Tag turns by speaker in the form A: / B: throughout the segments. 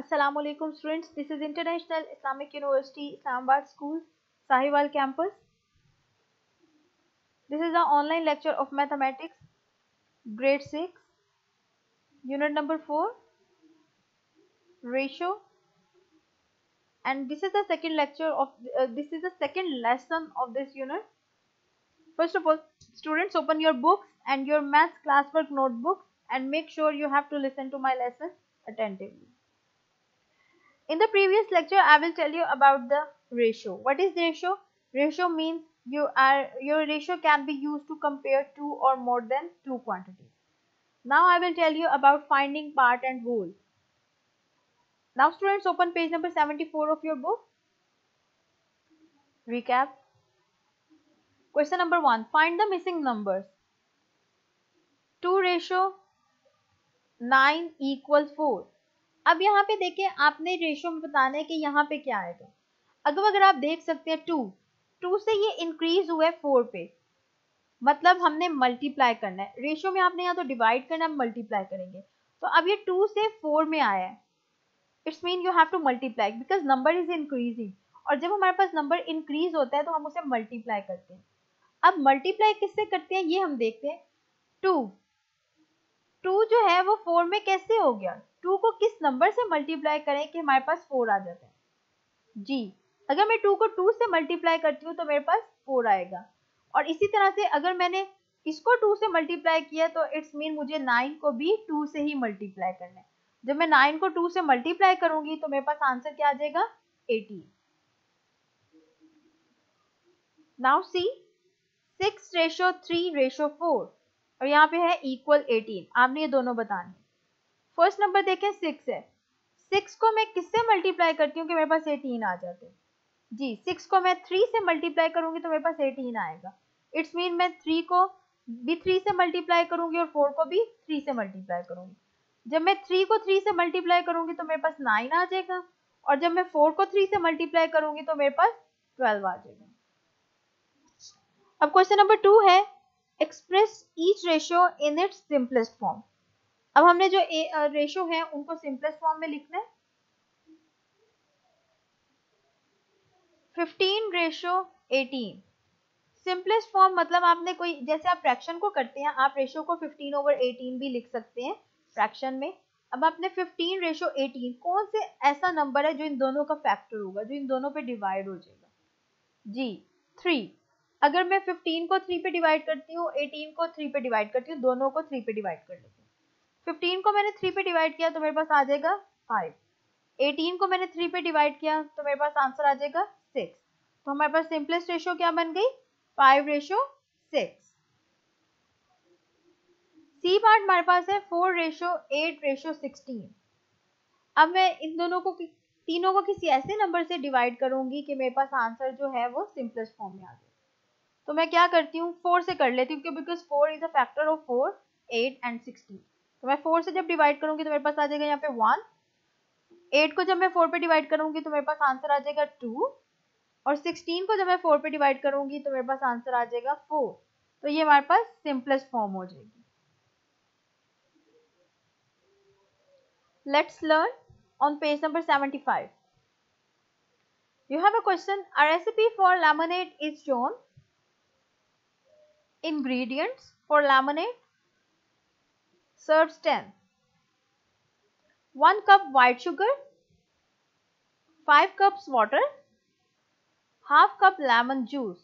A: Assalamu alaikum students. This is International Islamic University Islamabad School, Sahiwal campus. This is the online lecture of mathematics, grade 6, unit number 4, ratio. And this is the second lecture of this is the second lesson of this unit. First of all, students, open your books and your maths classwork notebook and make sure you have to listen to my lesson attentively. In the previous lecture, I will tell you about the ratio. What is the ratio? Ratio means your ratio can be used to compare two or more than two quantities. Now I will tell you about finding part and whole. Now students, open page number 74 of your book. Recap. Question number 1. Find the missing numbers. 2 ratio 9 equals 4. अब यहाँ पे देखिए, आपने ratio में बताना है कि यहाँ पे क्या आएगा. अगर आप देख सकते हैं 2 से ये इंक्रीज हुआ है 4 पे, मतलब हमने मल्टीप्लाई करना है. रेशियो में आपने यहाँ तो डिवाइड करना है, मल्टीप्लाई करेंगे. तो अब ये 2 से 4 में आया है, it's mean you have to multiply because number is increasing. और जब हमारे पास नंबर इंक्रीज होता है तो हम उसे मल्टीप्लाई करते हैं. अब मल्टीप्लाई किससे करते हैं ये हम देखते हैं. 2 जो है वो 4 में कैसे हो गया. 2 को किस नंबर से मल्टीप्लाई करें कि हमारे पास 4 आ जाता है. जी, अगर मैं 2 को 2 से मल्टीप्लाई करती हूँ तो मेरे पास 4 आएगा. और इसी तरह से अगर मैंने इसको 2 से मल्टीप्लाई किया तो इट्स मीन मुझे 9 को भी 2 से ही मल्टीप्लाई करना है. जब मैं 9 को 2 से मल्टीप्लाई करूंगी तो मेरे पास आंसर क्या आ जाएगा, 18. नाउ सी 6 रेशो 3 रेशो 4 और यहाँ पे है इक्वल 18. आपने ये दोनों बताने. फर्स्ट नंबर देखें 6 है. 6 को मैं किससे मल्टीप्लाई करती हूँ कि मेरे पास 18 आ जाते हैं. जी, 6 को मैं 3 से मल्टीप्लाई करूंगी तो मेरे पास 18 आएगा. इट्स मीन मैं 3 को भी 3 से मल्टीप्लाई करूंगी और 4 को भी 3 से मल्टीप्लाई करूंगी. जब मैं 3 को 3 से मल्टीप्लाई करूंगी तो मेरे पास 9 आ जाएगा. और जब मैं 4 को 3 से मल्टीप्लाई करूंगी तो मेरे पास 12 आ जाएगा. अब क्वेश्चन नंबर 2 है, express each ratio in its simplest form. अब हमने जो रेशियो है उनको सिंपलेस्ट फॉर्म में लिखना है. 15 रेशियो 18. सिंपलेस्ट फॉर्म मतलब आपने कोई, जैसे आप फ्रैक्शन को करते हैं, आप रेशियो को 15/18 भी लिख सकते हैं फ्रैक्शन में. अब आपने 15 रेशियो 18, कौन से ऐसा नंबर है जो इन दोनों का फैक्टर होगा, जो इन दोनों पे डिवाइड हो जाएगा. जी, 3. अगर मैं 15 को 3 पे डिवाइड करती हूँ, 18 को 3 पे डिवाइड करती हूँ, दोनों को 3 पे डिवाइड कर लेती हूँ. 15 को मैंने 3 पे डिवाइड किया तो मेरे पास आ जाएगा 5. 18 को मैंने 3 पे डिवाइड किया तो मेरे पास आंसर आ जाएगा 6. तो हमारे पास सिंपलेस्ट रेशियो क्या बन गई, 5 रेशियो 6. सी पार्ट हमारे पास है 4 रेशियो 8 रेशियो 16. अब मैं इन दोनों को, तीनों को किसी ऐसे नंबर से डिवाइड करूंगी कि मेरे पास आंसर जो है वो सिंपलेस्ट फॉर्म में आ जाए. तो मैं क्या करती हूँ, 4 से कर लेती हूँ because 4 is a factor of 4, 8 and 16. तो मैं 4 से जब डिवाइड करूंगी तो मेरे पास आ जाएगा यहाँ पे 1. 8 को जब मैं 4 पे डिवाइड करूंगी तो मेरे पास आंसर आ जाएगा 2. और 16 को जब मैं 4 पे डिवाइड करूंगी तो मेरे पास आंसर आ जाएगा 4. तो ये हमारे पास सिंपलेस्ट फॉर्म हो जाएगी. Let's learn on page number 75. You have a question. A recipe for lemonade is shown. Ingredients for lemonade: serves 10. 1 cup white sugar, 5 cups water, half cup lemon juice.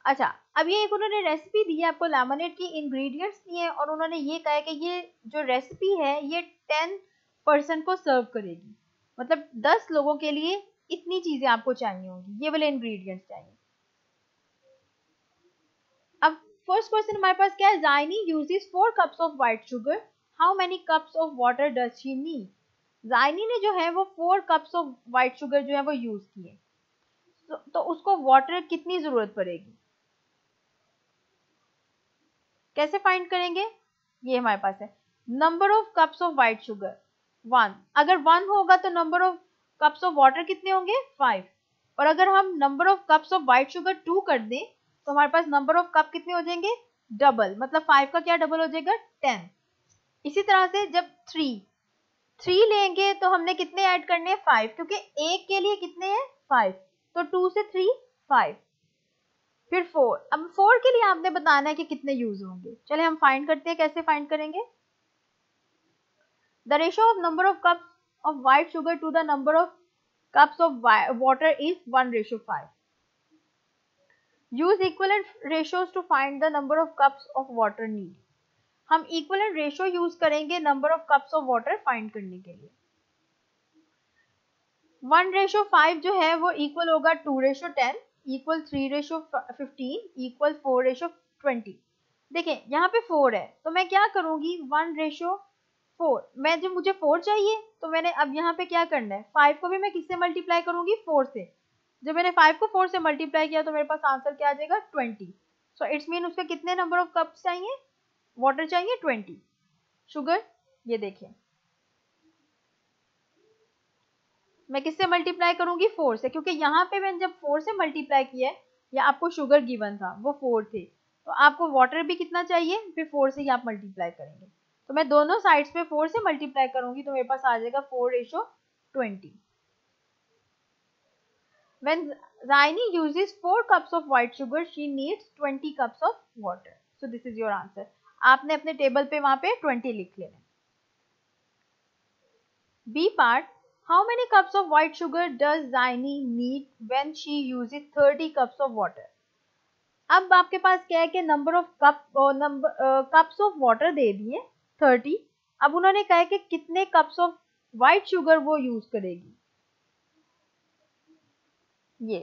A: अच्छा, अब ये एक उन्होंने रेसिपी दी है आपको, lemonade की इंग्रेडिएंट्स दिए हैं और उन्होंने ये कहा है कि ये जो रेसिपी है ये 10 पर्सन को सर्व करेगी. मतलब 10 लोगों के लिए इतनी चीजें आपको चाहिए होंगी, ये वाले इंग्रेडिएंट्स चाहिए. अब फर्स्ट क्वेश्चन हमारे पास क्या है, Zaini uses 4 cups of white sugar, how many cups of water does she need. Zaini ने जो है वो 4 कप्स ऑफ व्हाइट शुगर जो है वो यूज किए, तो उसको वाटर कितनी जरूरत पड़ेगी, कैसे फाइंड करेंगे. ये हमारे पास है number of cups of white sugar 1. अगर 1 होगा तो number of cups of water कितने होंगे, 5. और अगर हम number of cups of white sugar 2 कर दें तो हमारे पास नंबर ऑफ कप कितने हो जाएंगे, डबल. मतलब 5 का क्या डबल हो जाएगा, 10. इसी तरह से जब 3 3 लेंगे तो हमने कितने ऐड करने हैं 5, क्योंकि एक के लिए कितने हैं 5, तो 2 से 3 5, फिर 4। अब 4 के लिए आपने बताना है कि कितने यूज होंगे। चले हम फाइंड करते हैं, कैसे फाइंड करेंगे। The ratio of number of cups of white sugar to the number of cups of water is 1:5. Use equivalent ratios to find the number of cups of water needed. हम equivalent ratio use करेंगे number of cups of water find करने के लिए। 1:5 जो है वो equal होगा 2:10, equal 3:15, equal 4:20। देखिए यहाँ पे 4 है तो मैं क्या करूंगी 1:4, मैं जब मुझे 4 चाहिए तो मैंने अब यहाँ पे क्या करना है 5 को भी मैं किससे मल्टीप्लाई करूंगी 4 से। जब मैंने 5 को 4 से मल्टीप्लाई किया तो मेरे पास आंसर क्या आ जाएगा 20। सो इट्स मीन उसके कितने नंबर ऑफ कप्स चाहिए वाटर चाहिए 20। शुगर ये देखिए मैं किससे मल्टीप्लाई करूंगी 4 से, क्योंकि यहाँ पे मैंने जब 4 से मल्टीप्लाई किया है या आपको शुगर गिवन था वो 4 थे, तो आपको वाटर भी कितना चाहिए फिर 4 से ही आप मल्टीप्लाई करेंगे। तो मैं दोनों साइड्स पे 4 से मल्टीप्लाई करूंगी तो मेरे पास आ जाएगा 4:20। When Zaini uses 4 cups of white sugar, she needs 20 cups of water. So this is your answer. आपने अपने टेबल पे वहां पे 20 लिख लेना। B part. How many cups of white sugar does Zaini need when she uses 30 cups of water? अब आपके पास क्या है कि number of cups of water दे दिए 30। अब उन्होंने कहा है कि कितने कप्स ऑफ व्हाइट शुगर वो यूज करेगी। ये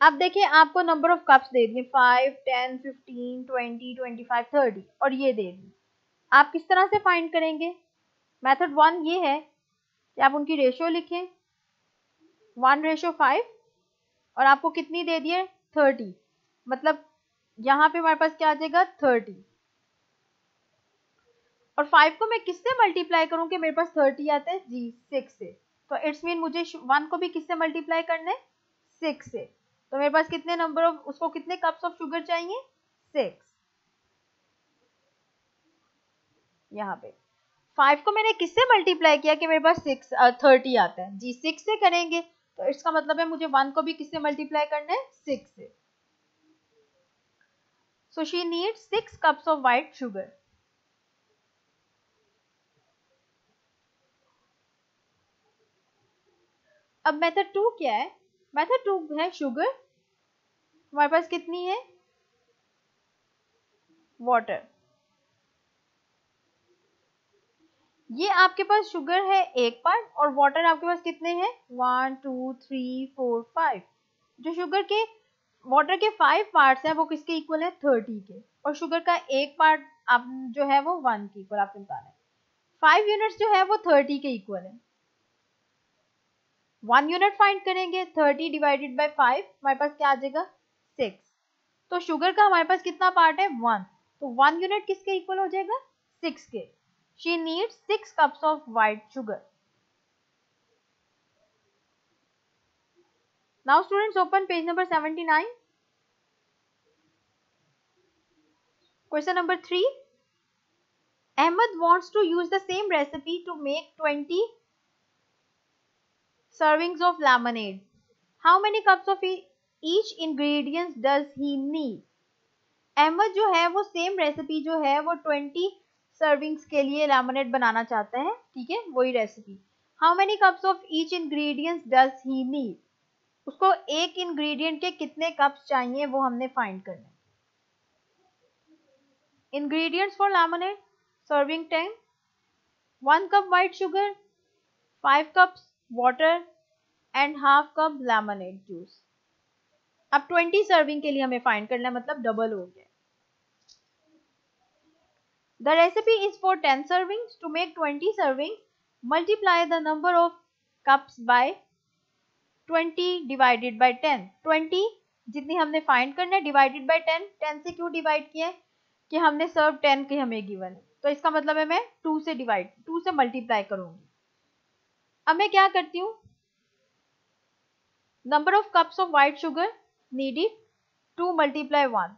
A: अब देखिए आपको नंबर ऑफ कप्स दे दिए 5, 10, 15, 20, 25, 30 और ये दे दी। आप किस तरह से फाइंड करेंगे। मेथड 1 ये है कि आप उनकी रेशियो लिखें 1:5 और आपको कितनी दे दिए 30, मतलब यहाँ पे हमारे पास क्या आ जाएगा 30 और 5 को मैं किससे मल्टीप्लाई करूं कि मेरे पास 30 आते हैं जी 6 से। तो इट्स मीन मुझे 1 को भी किससे मल्टीप्लाई करना है 6 से। तो मेरे पास कितने नंबर ऑफ उसको कितने कप्स ऑफ शुगर चाहिए 6। यहाँ पे 5 को मैंने किससे मल्टीप्लाई किया कि मेरे पास 30 आता है जी 6 से करेंगे, तो इसका मतलब है मुझे 1 को भी किससे मल्टीप्लाई करना है 6 से। So she needs 6 cups of white sugar. अब मेथड 2 क्या है। मेथड 2 है शुगर, हमारे पास कितनी है वाटर। ये आपके पास शुगर है एक पार्ट और वाटर आपके पास कितने हैं 1, 2, 3, 4, 5। जो शुगर के वाटर के 5 पार्ट्स हैं वो किसके इक्वल है 30 के, और शुगर का एक पार्ट आप जो है वो 1 के इक्वल आपको बताना है। 5 यूनिट्स जो है वो 30 के इक्वल है। 1 यूनिट फाइंड करेंगे 30 डिवाइडेड बाय 5 हमारे पास क्या आ जाएगा 6। तो शुगर का हमारे पास कितना पार्ट है 1, तो 1 यूनिट किसके इक्वल हो जाएगा 6 के। She needs 6 cups of white sugar. Now students open page number 79. Question number 3. Ahmed wants to use the same recipe to make 20 servings of lemonade. How many cups of each ingredients does he need? Ahmad जो है वो same recipe जो है वो 20 servings के लिए lemonade बनाना चाहता है, ठीक है वही recipe. How many cups of each ingredients does he need, उसको एक इंग्रेडिएंट के कितने कप्स चाहिए वो हमने फाइंड करना है। Ingredients for lemonade serving time 1 cup white sugar, 5 cups water and half cup lemonade juice. अब 20 सर्विंग के लिए हमें फाइंड करना है, मतलब डबल हो गया। The recipe is for 10 servings. To make 20 servings, multiply the number of cups by 20 divided by 10. 20 जितनी हमने फाइंड करना है डिवाइडेड बाय 10। 10 से क्यों डिवाइड किया है कि हमने सर्व 10 के हमें गिवन है, तो इसका मतलब है मैं 2 से मल्टीप्लाई करूंगी। अब मैं क्या करती हूँ number of cups of white sugar needed 2 multiply 1।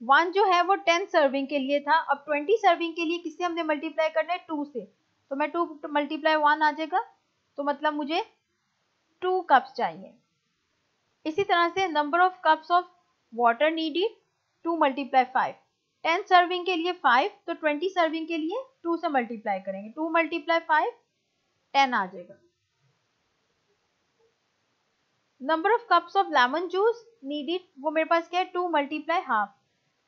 A: 1 जो है वो 10 सर्विंग के लिए था, अब 20 सर्विंग के लिए किससे हमने मल्टीप्लाई करना है 2 से, तो मैं 2 मल्टीप्लाई 1 आ जाएगा, तो मतलब मुझे 2 कप्स चाहिए। इसी तरह से number of cups of water needed 2 multiply 5, 10 serving के लिए 5, तो 20 सर्विंग के लिए 2 से मल्टीप्लाई करेंगे, 2 मल्टीप्लाई 5 10 आ जाएगा। Number of cups of lemon juice needed, वो मेरे पास क्या है 2 मल्टीप्लाई हाफ,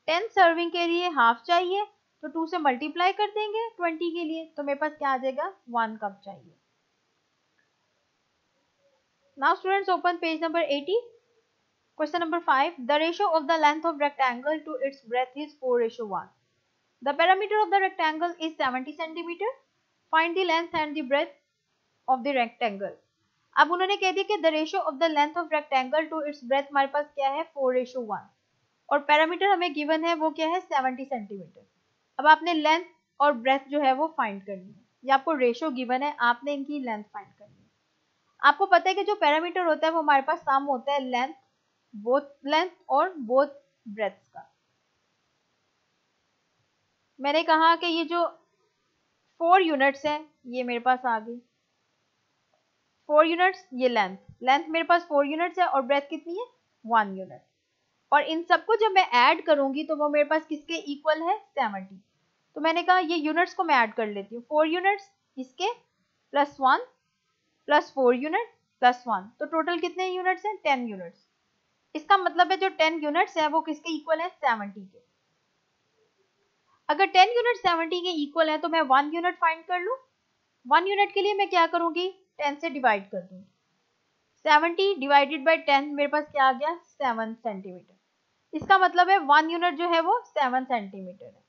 A: 10 सर्विंग के लिए हाफ चाहिए, तो 2 से मल्टीप्लाई कर देंगे 20 के लिए, तो मेरे पास क्या आ जाएगा 1 कप चाहिए। Now students open page number 80। Question number 5, the ratio of the length of rectangle to its breadth is 4:1। The parameter of the rectangle is 70 centimetre, find the length and the breadth of the rectangle. अब उन्होंने कह दिया कि the ratio of the length of rectangle to its breadth हमारे पास क्या है 4:1, और पैरामीटर हमें गिवन है वो क्या है 70 सेंटीमीटर। अब आपने लेंथ और ब्रेथ जो है वो फाइंड करनी है, ये आपको रेशियो गिवन है, आपने इनकी लेंथ फाइंड करनी है। आपको पता है कि जो पैरामीटर होता है वो हमारे पास सम होता है लेंथ और बोथ ब्रेथ्स का। मैंने कहा कि ये जो 4 यूनिट्स है ये मेरे पास आ गई 4 यूनिट्स, ये लेंथ मेरे पास 4 यूनिट्स है और ब्रेथ कितनी है 1 यूनिट, और इन सबको जब मैं ऐड करूंगी तो वो मेरे पास किसके इक्वल है 70। तो मैंने कहा ये यूनिट्स को मैं ऐड कर लेती हूँ, 4 यूनिट्स इसके प्लस 1 प्लस 4 यूनिट प्लस 1, तो टोटल कितने यूनिट्स हैं 10 यूनिट्स। इसका मतलब है जो 10 यूनिट्स है वो किसके इक्वल है 70 के। अगर 10 यूनिट 70 के इक्वल है तो मैं 1 यूनिट फाइंड कर लूँ। 1 यूनिट के लिए मैं क्या करूंगी 10 से डिवाइड कर दूंगी, 70 डिवाइडेड बाई 10 मेरे पास क्या आ गया 7 सेंटीमीटर। इसका मतलब है 1 यूनिट जो है वो 7 सेंटीमीटर है।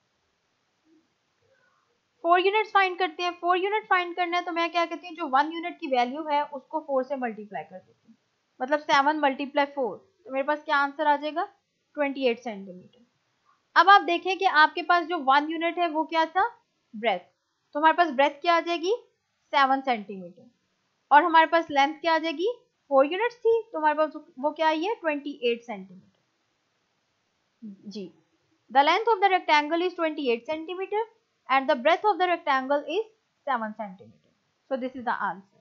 A: 4 यूनिट्स फाइंड करते हैं, 4 यूनिट फाइंड करना है तो मैं क्या कहती हूँ जो 1 यूनिट की वैल्यू है उसको 4 से मल्टीप्लाई कर देती हूँ, मतलब 7 मल्टीप्लाई 4, तो मेरे पास क्या आंसर आ जाएगा 28 सेंटीमीटर। अब आप देखें कि आपके पास जो 1 यूनिट है वो क्या था ब्रेथ, तो हमारे पास ब्रेथ क्या आ जाएगी 7 सेंटीमीटर, और हमारे पास लेंथ क्या आ जाएगी 4 यूनिट्स थी, तो हमारे पास वो क्या आई है 28 सेंटीमीटर। जी, the length of the rectangle is 28 centimetre and the breadth of the rectangle is 7 centimeter. So this is the answer.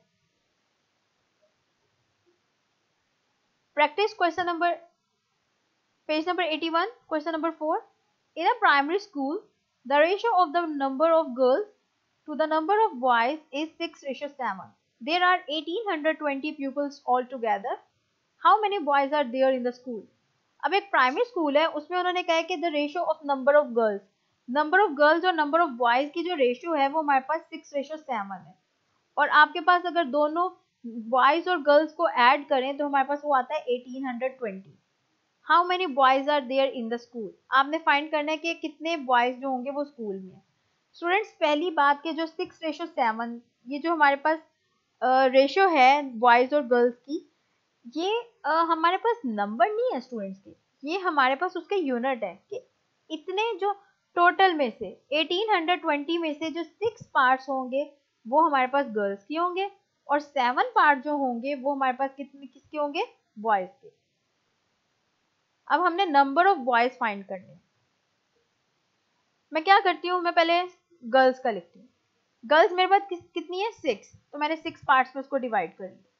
A: Practice question number, page number 81, question number 4. In a primary school, the ratio of the number of girls to the number of boys is 6:7. There are 1820 pupils altogether. How many boys are there in the school? अब एक primary school है, उसमें उन्होंने कहा है कि the ratio of number of girls और number of boys की जो रेशियो है वो हमारे पास 6:7 है, और आपके पास अगर दोनों बॉयज और गर्ल्स को ऐड करें तो हमारे पास वो आता है 1820। How many boys are there in the school, आपने फाइंड करना है कि कितने बॉयज जो होंगे वो स्कूल में। स्टूडेंट्स पहली बात के जो 6:7 ये जो हमारे पास रेशियो है बॉयज और गर्ल्स की, ये हमारे पास नंबर नहीं है स्टूडेंट्स के, ये हमारे पास उसके यूनिट है कि इतने जो टोटल में से 1820 में से जो 6 पार्ट्स होंगे वो हमारे पास गर्ल्स के होंगे, और 7 पार्ट जो होंगे वो हमारे पास किसके होंगे बॉयज के। अब हमने नंबर ऑफ बॉयज फाइंड करने हैं। मैं क्या करती हूँ, मैं पहले गर्ल्स का लिखती हूँ। गर्ल्स मेरे पास कितनी है 6, तो मैंने 6 पार्ट्स में उसको डिवाइड कर लिया,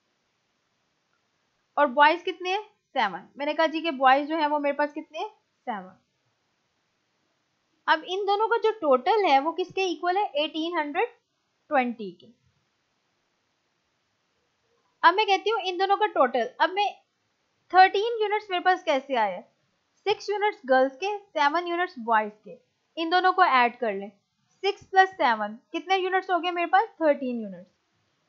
A: और बॉयज कितने हैं 7, मैंने कहा जी कि बॉयज जो है वो मेरे पास कितने हैं 7। अब इन दोनों का जो टोटल है वो किसके इक्वल है 1820 के। अब मैं कहती हूँ इन दोनों का टोटल, अब मैं 13 यूनिट्स मेरे पास कैसे आया, 6 यूनिट्स गर्ल्स के 7 यूनिट्स बॉयज के, इन दोनों को ऐड कर लें, 6 प्लस 7 कितने यूनिट्स हो गए मेरे पास 13 यूनिट्स।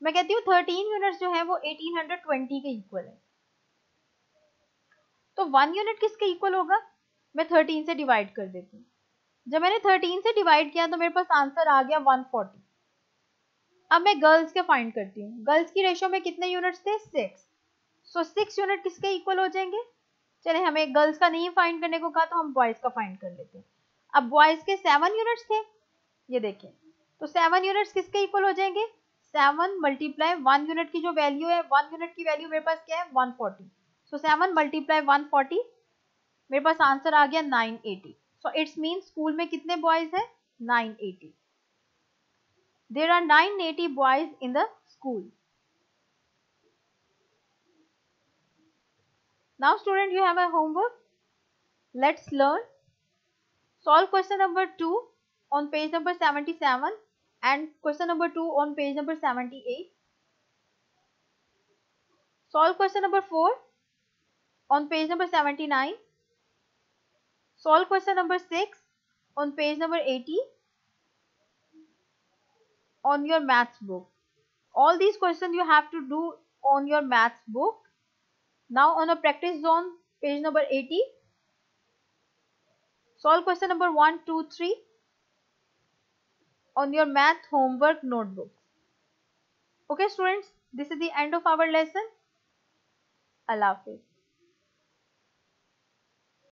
A: मैं कहती हूँ 13 यूनिट्स जो है वो 1820 के इक्वल है, तो 1 यूनिट किसके इक्वल होगा, मैं 13 से डिवाइड कर देती हूँ। जब मैंने 13 से डिवाइड किया तो मेरे पास आंसर आ गया 140। अब मैं गर्ल्स के फाइंड करती हूँ, गर्ल्स की रेशियो में कितने यूनिट्स थे 6, सो 6 यूनिट किसके इक्वल हो जाएंगे। चले हमें गर्ल्स का नहीं फाइंड करने को कहा तो हम बॉयज का फाइंड कर लेते हैं। अब बॉयज के 7 यूनिट्स थे, ये देखिए, तो 7 यूनिट्स किसके इक्वल हो जाएंगे 7 मल्टीप्लाई 1 यूनिट की जो वैल्यू है, 1 यूनिट की वैल्यू मेरे पास क्या है 140, सो 7 मल्टीप्लाई 140 मेरे पास आंसर आ गया 980। सो इट्स मीन स्कूल में कितने बॉयज हैं 980। There are 980 boys in the school. Now student, you have a homework. Let's learn. Solve question number 2 on page number 77 and question number 2 on page number 78. Solve question number 4 on page number 79. Solve question number 6 on page number 80 on your maths book. All these questions you have to do on your maths book. Now on a practice zone, page number 80. Solve question number 1, 2, 3 on your math homework notebook. Okay students, this is the end of our lesson. Allah Hafiz.